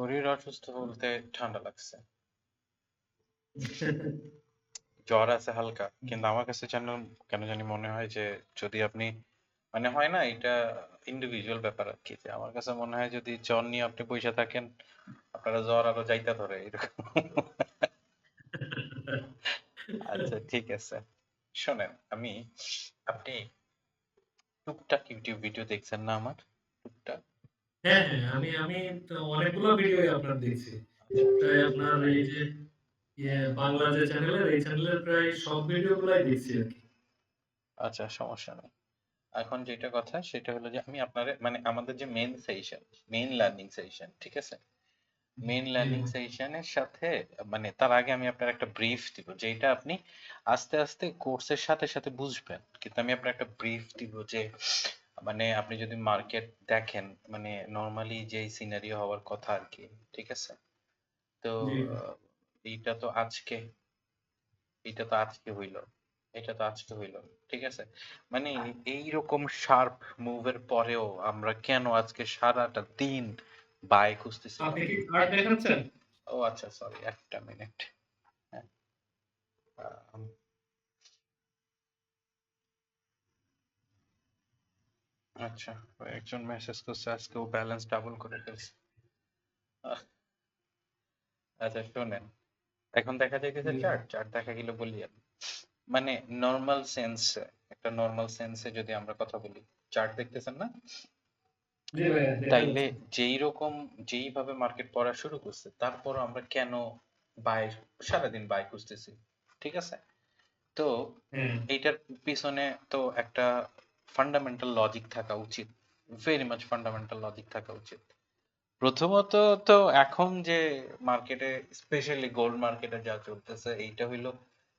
শরীর অসুস্থ বলতে ঠান্ডা লাগছে, জ্বর আছে হালকা, কিন্তু আমার কাছে যেন কেন জানি মনে হয় যে যদি আপনি মানে হয় না এটা ইন্ডিভিজুয়াল ব্যাপার আর কি, যে আমার কাছে মনে হয় যদি জ্বর নিয়ে আপনি পয়সা থাকেন আপনারা জ্বর আরো যাইতা ধরে এরকম। আচ্ছা ঠিক আছে, শোনেন আপনি টুকটাক ইউটিউব ভিডিও দেখছেন না আমার? টুকটাক। হ্যাঁ, হ্যাঁ। আমি আমি তো অনেকগুলো ভিডিওই আপনার দেখছি। প্রায় আপনার এই যে বাংলা যে চ্যানেলের, এই চ্যানেলের প্রায় সব ভিডিওগুলাই দেখছি আরকি। আচ্ছা সমস্যা নেই। এখন যেটা কথা সেটা হলো যে আমি আপনার মানে আমাদের যে main session, main learning session, ঠিক আছে, মেইন জি লার্নিং ভাই। সেশনের সাথে মানে তার আগে আমি আপনার একটা ব্রিফ দিব যেটা আপনি আস্তে আস্তে কোর্সের সাথে সাথে বুঝবেন, কিন্তু আমি আপনার একটা ব্রিফ দিব যে মানে আপনি যদি মার্কেট দেখেন মানে নর্মালি যেই সিনারিও হওয়ার কথা আর কি, ঠিক আছে। তো জি ভাই। আহ, এইটা তো আজকে এটা তো আজকে হইলো, এটা তো আজকে হইলো, ঠিক আছে। মানে এইরকম শার্প মুভের পরেও আমরা কেন আজকে সারাটা দিন বাই খুঁজতেছিলাম। আপনি কি কার্ড দেখাচ্ছেন? ও আচ্ছা সরি, একটা মিনিট। হ্যাঁ, আম, আচ্ছা, একজন মেসেজ করছে আজকে ও ব্যালেন্স ডাবল করে ফেলছে। আহ, আচ্ছা শোনেন, এখন দেখা যাইতেছে জি ভাই। চার্ট চার্ট দেখা গেল বলি আমি। মানে নর্মাল সেন্সে, একটা নর্মাল সেন্সে যদি আমরা কথা বলি, চার্ট দেখতেছেন না? জি ভাইয়া দেখতে তাইলে পাচ্ছি। যেইভাবে মার্কেট পড়া শুরু করছে তারপরও আমরা কেন বাই সারাদিন বাই খুঁজতেছি, ঠিক আছে। তো হ্যাঁ। এইটার পিছনে তো একটা ফান্ডামেন্টাল লজিক থাকা উচিত, ভেরি মাচ ফান্ডামেন্টাল লজিক থাকা উচিত। প্রথমত তো এখন যে মার্কেটে স্পেশালি গোল্ড মার্কেটে যা চলতেছে এইটা হইলো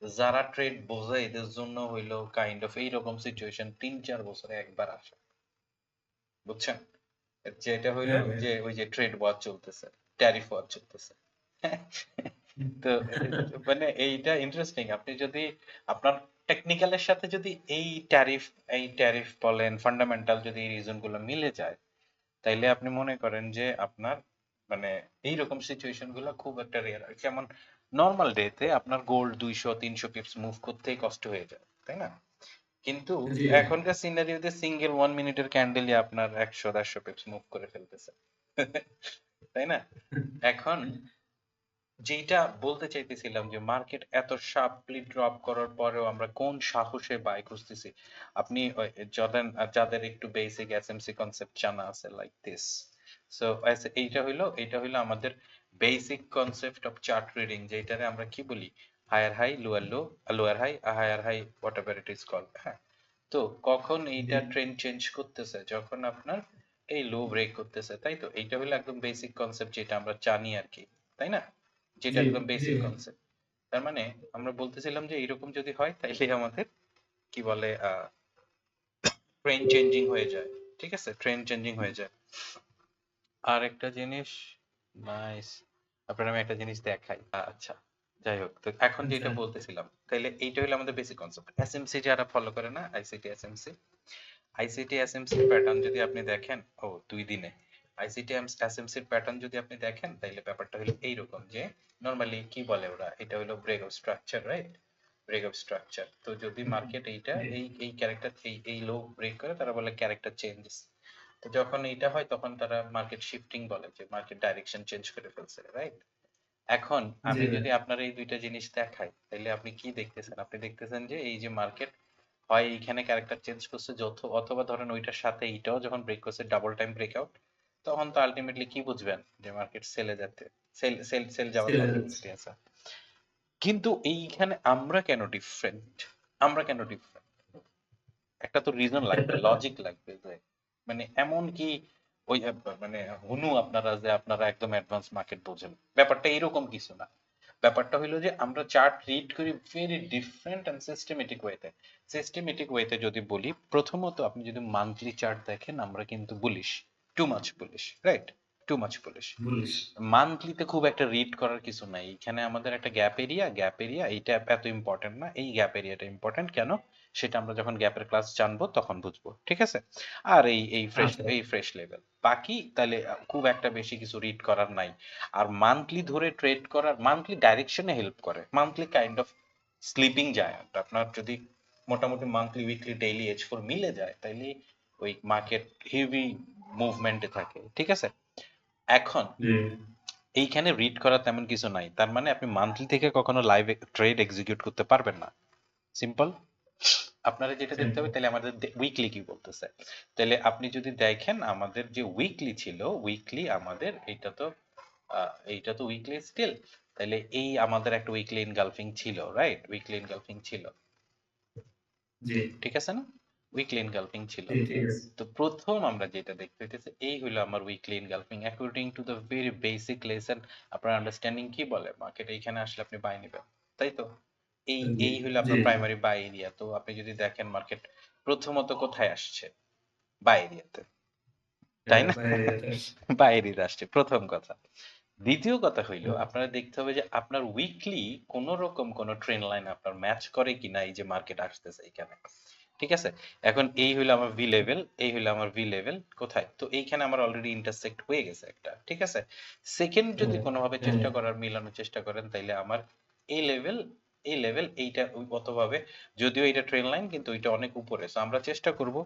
যারা ট্রেড বোঝে এদের জন্য হইলো কাইন্ড অফ এইরকম সিচুয়েশন 3-4 বছরে একবার আসে, বুঝছেন। যেটা হইলো হ্যাঁ ভাইয়া। যে ওই যে ট্রেড ওয়ার চলতেছে, ট্যারিফ ওয়ার চলতেছে। হুম। তো মানে এইটা ইন্টারেস্টিং, আপনি যদি আপনার টেকনিক্যালের সাথে যদি এই ট্যারিফ বলেন ফান্ডামেন্টাল যদি এই রিজন গুলো মিলে যায়, তাইলে আপনি মনে করেন যে আপনার মানে এইরকম সিচুয়েশন গুলো খুব একটা রেয়ার। যেমন নর্মাল ডেতে আপনার গোল্ড 200-300 পিপস মুভ করতেই কষ্ট হয়ে যায়, তাই না? কিন্তু জি ভাই। এখনকার সিনারিওতে সিঙ্গেল 1 মিনিটের ক্যান্ডেলই আপনার 100-150 পিপস মুভ করে ফেলতেছে। তাই না? এখন যেটা বলতে চাইতেছিলাম যে মার্কেট এত শার্পলি ড্রপ করার পরেও আমরা কোন সাহসে বাই খুঁজতেছি। আপনি যাদের যাদের একটু বেসিক এসএমসি কনসেপ্ট জানা আছে লাইক দিস, সো এইটা হইলো আমাদের basic concept of chart reading, যেটারে আমরা কি বলি higher high lower low, lower high higher high whatever it is called. হ্যাঁ, তো কখন জি। এইটা ট্রেন্ড চেঞ্জ করতেছে, যখন আপনার এই লো ব্রেক করতেছে, তাই তো এইটা হলো একদম বেসিক কনসেপ্ট যেটা আমরা জানি আর কি, তাই না? যেটা জি, একদম জি বেসিক ভাই। কনসেপ্ট। তার মানে আমরা বলতেছিলাম যে এরকম যদি হয় তাইলে আমাদের কি বলে ট্রেন্ড চেঞ্জিং হয়ে যায়, ঠিক আছে, ট্রেন্ড চেঞ্জিং হয়ে যায়। আর একটা জিনিস, নাইস, আপনার আমি একটা জিনিস দেখাই। আচ্ছা যাই হোক, তো এখন আচ্ছা। যেটা বলতেছিলাম তাইলে এইটা হলো আমাদের বেসিক কনসেপ্ট। এসএমসি যারা ফলো করে না, আইসিটি এসএমসি প্যাটার্ন যদি আপনি দেখেন, ও 2 দিনে আইসিটি এসএমসির প্যাটার্ন যদি আপনি দেখেন তাইলে ব্যাপারটা হলো এইরকম যে নর্মালি কি বলে ওরা, এটা হলো break of structure, right? Break of structure. তো যদি মার্কেট এইটা জি, এই ক্যারেক্টার এই লো ব্রেক করে তারা বলে ক্যারেক্টার চেঞ্জেস। তো যখন এইটা হয় তখন তারা মার্কেট শিফটিং বলে, যে মার্কেট ডাইরেকশন চেঞ্জ করে ফেলছে, রাইট? এখন জি আমি ভাই। যদি আপনার এই দুইটা জিনিস দেখাই তাহলে আপনি কি দেখতেছেন? আপনি দেখতেছেন যে এই যে মার্কেট হয় এইখানে ক্যারেক্টার চেঞ্জ করছে অথবা ধরেন ওইটার সাথে এইটাও যখন ব্রেক করছে ডাবল টাইম ব্রেকআউট, তখন তো আলটিমেটলি কি বুঝবেন যে মার্কেট সেলে যেতে, সেল সেল সেল যাওয়ার ছেড়ে যাচ্ছে। পসিবিলিটি আছে। কিন্তু এইখানে আমরা কেন ডিফারেন্ট একটা তো রিজন লাগবে, লজিক লাগবে যে মানে এমন কি ওই মানে হুনু আপনারা যে আপনারা একদম অ্যাডভান্স মার্কেট বোঝেন, ব্যাপারটা এরকম কিছু না। ব্যাপারটা হলো যে আমরা চার্ট রিড করি ভেরি ডিফারেন্ট অ্যান্ড সিস্টেমেটিক ওয়েতে। সিস্টেমেটিক ওয়েতে যদি বলি, প্রথমত আপনি যদি মান্থলি চার্ট দেখেন আমরা কিন্তু bullish, too much bullish, right? Too much bullish. Bullish. মান্থলিতে খুব একটা রিড করার কিছু নাই, এখানে আমাদের একটা গ্যাপ এরিয়া এইটা এত ইম্পর্টেন্ট না, এই গ্যাপ এরিয়াটা ইম্পর্টেন্ট কেন সেটা আমরা যখন গ্যাপের ক্লাস জানবো তখন বুঝবো, ঠিক আছে। আর আচ্ছা, এই ফ্রেশ লেভেল বাকি তাহলে খুব একটা বেশি কিছু রিড করার নাই। আর মান্থলি ধরে ট্রেড করার, মান্থলি ডাইরেকশনে হেল্প করে, মান্থলি কাইন্ড অফ স্লিপিং যায় আপনার যদি মোটামুটি মান্থলি উইকলি ডেইলি H4 মিলে যায় তাইলে ওই মার্কেট হেভি মুভমেন্টে থাকে, ঠিক আছে। এখন জি, এইখানে রিড করা তেমন কিছু নাই, তার মানে আপনি মান্থলি থেকে কখনো লাইভ ট্রেড এক্সিকিউট করতে পারবেন না, সিম্পল। আপনারা যেটা দেখতে সিম্পল। হবে তাহলে আমাদের উইকলি কি বলতেছে, তাহলে আপনি যদি দেখেন আমাদের যে উইকলি ছিল, উইকলি আমাদের এইটা তো উইকলি স্টিল, তাহলে এই আমাদের একটা উইকলি ইনগালফিং ছিল, রাইট, উইকলি ইনগালফিং ছিল, জি, ঠিক আছে না, উইকলি ইনগালফিং ছিল। জি, ঠিক আছে। তো প্রথম আমরা যেটা দেখতে হইতেছে এই হইলো আমার weekly engulfing according to the very basic lesson. আপনার আন্ডারস্ট্যান্ডিং কি বলে, মার্কেট এইখানে আসলে আপনি বাই নেবেন, তাই তো। এই জি, এই হইলো জি, আপনার প্রাইমারি বাই এরিয়া। তো আপনি যদি দেখেন মার্কেট প্রথমত কোথায় আসছে, বাই এরিয়াতে, তাই হ্যাঁ, না, বাইরে যেতে আসছে। বাই এরিয়াতে আসছে প্রথম কথা। দ্বিতীয় কথা হইলো আপনারা দেখতে হবে যে আপনার উইকলি কোন রকম কোন ট্রেন্ড লাইন আপনার ম্যাচ করে কিনা এই যে মার্কেট আসতেছে এখানে, ঠিক আছে। এখন এই হইলো আমার ভি লেভেল, এই হইলো আমার ভি লেভেল কোথায়, তো এইখানে আমার অলরেডি ইন্টারসেক্ট হয়ে গেছে একটা, ঠিক আছে। সেকেন্ড যদি হ্যাঁ, কোনোভাবে হ্যাঁ, চেষ্টা করার মিলানোর চেষ্টা করেন তাইলে আমার এই লেভেল, এই লেভেল এইটা অতভাবে, যদিও এটা ট্রেন লাইন কিন্তু এটা অনেক উপরে, তো আমরা চেষ্টা করব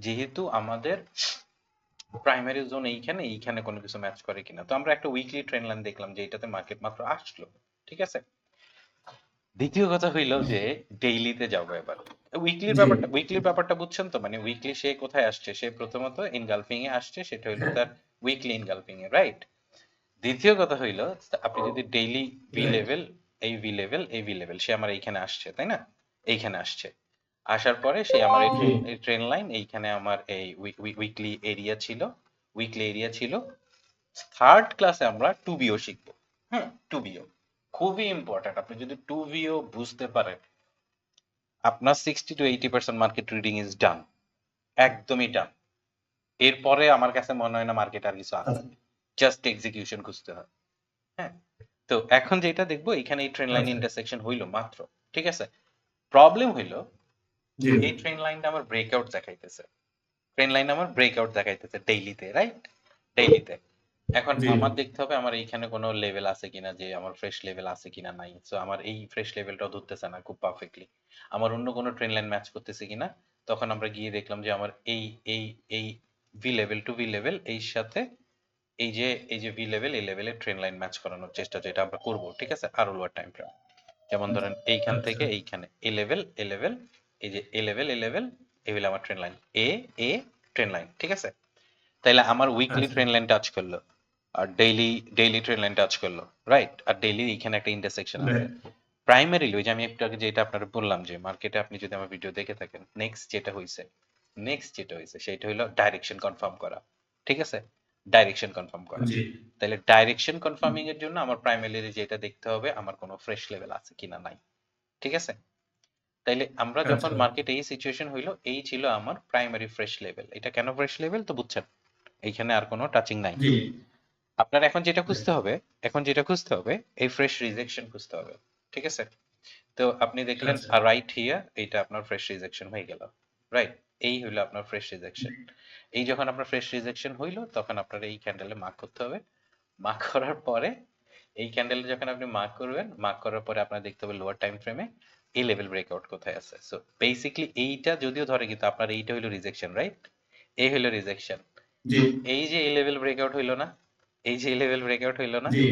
যেহেতু আমাদের প্রাইমারি জোন এইখানে, এইখানে কোনো কিছু ম্যাচ করে কিনা। তো আমরা একটা উইকলি ট্রেন্ড লাইন দেখলাম যে এটাতে মার্কেট মাত্র আসলো, ঠিক আছে। দ্বিতীয় কথা হইলো জি, যে ডেইলিতে যাবো এবার। জি, উইকলির ব্যাপারটা বুঝছেন তো, মানে উইকলি সে কোথায় আসছে, সে প্রথমত ইনগালফিং এ আসছে, সেটা হইলো হ্যাঁ, তার উইকলি ইনগালফিং এ, রাইট। দ্বিতীয় কথা হইলো আপনি যদি ডেইলি ভি রাইট। লেভেল, এই ভি লেভেল সে আমার এইখানে আসছে, তাই না, এইখানে আসছে, আসার পরে সে আমার জি, এই ট্রেন লাইন, এইখানে আমার এই উইকলি এরিয়া ছিল, উইকলি এরিয়া ছিল। থার্ড ক্লাসে আমরা টুবিও শিখবো। হুম, টুবিও খুবই ইম্পর্টেন্ট, আপনি যদি টুবিও বুঝতে পারেন আপনার 60 to 80% market reading is done, একদমই ডান। এরপরে আমার কাছে মনে হয় না মার্কেট আর কিছু আছে, আচ্ছা, জাস্ট এক্সিকিউশন খুঁজতে হয়। হ্যাঁ, তো এখন যেটা দেখবো এখানে এই ট্রেন লাইন আচ্ছা, ইন্টারসেকশন হইলো মাত্র, ঠিক আছে। প্রবলেম হইলো জি, এই ট্রেন লাইনটা আমার ব্রেকআউট দেখাইতেছে, ট্রেন লাইন আমার ব্রেকআউট দেখাইতেছে ডেইলিতে, রাইট, ডেইলিতে। এখন জি, আমার দেখতে হবে আমার এইখানে কোনো লেভেল আছে কিনা, যে আমার ফ্রেশ লেভেল আছে কিনা, নাই। সো আমার এই ফ্রেশ লেভেলটাও ধরতেছে না খুব পারফেক্টলি, আমার অন্য কোনো ট্রেন লাইন ম্যাচ করতেছে কিনা। তখন আমরা গিয়ে দেখলাম যে আমার এই এই V level to V level এই সাথে এই যে ভি লেভেল, এই লেভেলের ট্রেন লাইন ম্যাচ করানোর চেষ্টা যেটা আমরা করব, ঠিক আছে, আর লোয়ার টাইম ফ্রেম। যেমন ধরেন এইখান আচ্ছা, থেকে এইখানে এ লেভেল, এই যে এ লেভেল, এই হলো আমার ট্রেন লাইন, এ এ ট্রেন লাইন, ঠিক আছে। তাইলে আমার উইকলি আচ্ছা, ট্রেন লাইন টাচ করলো, আর ডেইলি ট্রেন লাইন টাচ করলো, রাইট। আর ডেইলি এখানে একটা ইন্টারসেকশন আছে। রাইট, প্রাইমারিলি ওই যে আমি একটু আগে যেটা আপনার বললাম যে মার্কেটে আপনি যদি আমার ভিডিও দেখে থাকেন, নেক্সট যেটা হয়েছে সেটা হলো ডাইরেকশন কনফার্ম করা, ঠিক আছে, ডাইরেকশন কনফার্ম করা। জি, তাহলে ডাইরেকশন কনফার্মিং এর জন্য আমার প্রাইমারিলি যেটা দেখতে হবে আমার কোনো ফ্রেশ লেভেল আছে কিনা, নাই, ঠিক আছে। তাইলে আমরা যখন আচ্ছা, মার্কেট এই সিচুয়েশন হইলো, এই ছিল আমার প্রাইমারি ফ্রেশ লেভেল। এটা কেন ফ্রেশ লেভেল তো বুঝছেন, এইখানে আর কোনো টাচিং নাই। জি, আপনার এখন যেটা রাইট, খুঁজতে হবে, এই ফ্রেশ রিজেকশন খুঁজতে হবে, ঠিক আছে। তো আপনি দেখলেন আচ্ছা, রাইট হিয়ার, এইটা আপনার ফ্রেশ রিজেকশন হয়ে গেল, রাইট। এই হইলো আপনার ফ্রেশ রিজেকশন। এই যখন আপনার ফ্রেশ রিজেকশন হইলো তখন আপনার এই ক্যান্ডেলে মার্ক করতে হবে। মার্ক করার পরে এই ক্যান্ডেলে যখন আপনি মার্ক করবেন, মার্ক করার পরে আপনার দেখতে হবে লোয়ার টাইম ফ্রেমে এই লেভেল ব্রেকআউট কোথায় আছে। সো বেসিক্যালি এইটা যদিও ধরে কিন্তু আপনার এইটা হইলো রিজেকশন, রাইট, এই হইলো রিজেকশন। জি, এই যে এই লেভেল ব্রেকআউট হইলো না, এই যে এই লেভেল ব্রেকআউট হইলো না, জি,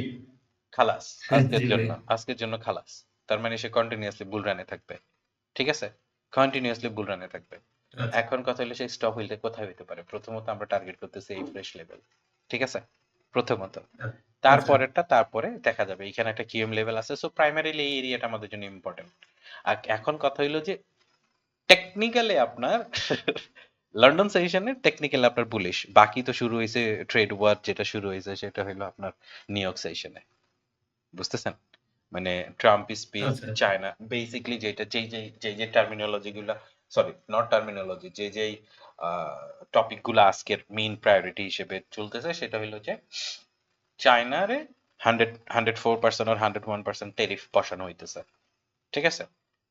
খালাস, জি ভাই, আজকের জন্য খালাস। তার মানে সে কন্টিনিউয়াসলি বুল রানে থাকবে, ঠিক আছে, কন্টিনিউয়াসলি বুল রানে থাকবে। আচ্ছা, এখন কথা হলো সেই স্টপ হইলে কোথায় হইতে পারে, প্রথমত আমরা টার্গেট করতেছি এই ফ্রেশ লেভেল, ঠিক আছে, প্রথমত। আচ্ছা, তারপরেরটা তারপরে দেখা যাবে এখানে একটা কিউএম লেভেল আছে। সো প্রাইমারিলি এই এরিয়াটা আমাদের জন্য ইম্পর্টেন্ট। আর এখন কথা হইলো যে টেকনিক্যালি আপনার লন্ডন সেশনে টেকনিক্যালি আপনার বুলিশ, বাকি তো শুরু হয়েছে ট্রেড ওয়ার, যেটা শুরু হয়েছে সেটা হলো আপনার নিউ ইয়র্ক সেশনে, বুঝতেছেন, মানে ট্রাম্প স্পিচ, আচ্ছা, চায়না, বেসিক্যালি যেটা যেই যে টার্মিনোলজি গুলা সরি নট টার্মিনোলজি, যে যেই টপিক গুলো আজকের মেইন প্রায়োরিটি হিসেবে চলতেছে সেটা হলো যে চায়নারে 104% আর 101% টেরিফ বসানো হইতেছে, ঠিক আছে।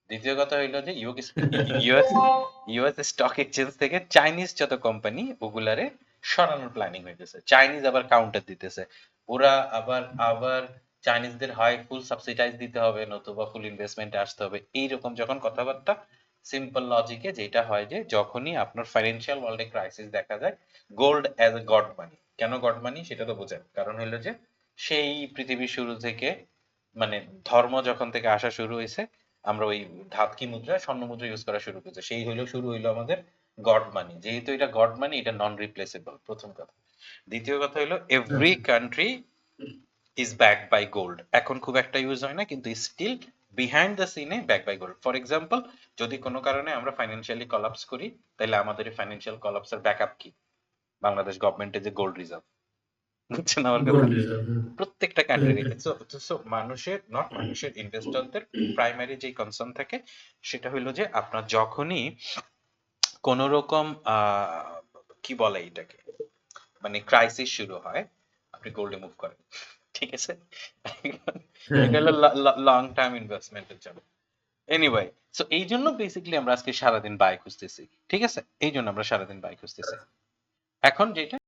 দ্বিতীয় কথা হইলো যে ইউএস ইউএস স্টক এক্সচেঞ্জ থেকে চাইনিজ যত কোম্পানি ওগুলারে সরানোর প্ল্যানিং হইতেছে, চাইনিজ আবার কাউন্টার দিতেছে, ওরা আবার আবার চাইনিজদের হয় ফুল সাবসিডাইজ দিতে হবে নতুবা ফুল ইনভেস্টমেন্টে আসতে হবে, এইরকম যখন কথাবার্তা, সিম্পল লজিকে যেটা হয় যে যখনই আপনার ফাইন্যান্সিয়াল ওয়ার্ল্ডে ক্রাইসিস দেখা যায়, গোল্ড অ্যাজ এ গড মানি। কেন গড মানি সেটা তো বোঝেন, কারণ হলো যে সেই পৃথিবীর শুরু থেকে, মানে ধর্ম যখন থেকে আসা শুরু হয়েছে, আমরা ওই ধাতকি মুদ্রা স্বর্ণ মুদ্রা ইউজ করা শুরু করেছি, সেই হইলো শুরু হইলো আমাদের গড মানি। যেহেতু এটা গড মানি, এটা নন রিপ্লেসেবল, প্রথম কথা। দ্বিতীয় কথা হলো এভরি আচ্ছা। Country is backed by gold. এখন খুব একটা ইউজ হয় না, কিন্তু still behind the scene back by gold. For example, যদি কোনো কারণে আমরা ফাইন্যান্সিয়ালি কলাপস করি, তাহলে আমাদের ফাইন্যান্সিয়াল কলাপসের ব্যাকআপ কি? বাংলাদেশ গভর্নমেন্টের যে গোল্ড রিজার্ভ, বুঝছেন আমার কথা? Gold reserve. প্রত্যেকটা হ্যাঁ, কান্ট্রি হ্যাঁ। সো মানুষের, নট মানুষের, ইনভেস্টরদের প্রাইমারি যে কনসার্ন থাকে সেটা হইলো যে আপনার যখনই কোন রকম কি বলে এটাকে, মানে ক্রাইসিস শুরু হয়, আপনি গোল্ডে মুভ করেন, ঠিক আছে। হ্যাঁ, এটা হলো লং টার্ম ইনভেস্টমেন্টের জন্য। এনিওয়ে, সো এই জন্য বেসিক্যালি আমরা আজকে সারাদিন বাই খুঁজতেছি, ঠিক আছে, এই জন্য আমরা সারাদিন বাই খুঁজতেছি। এখন যেটা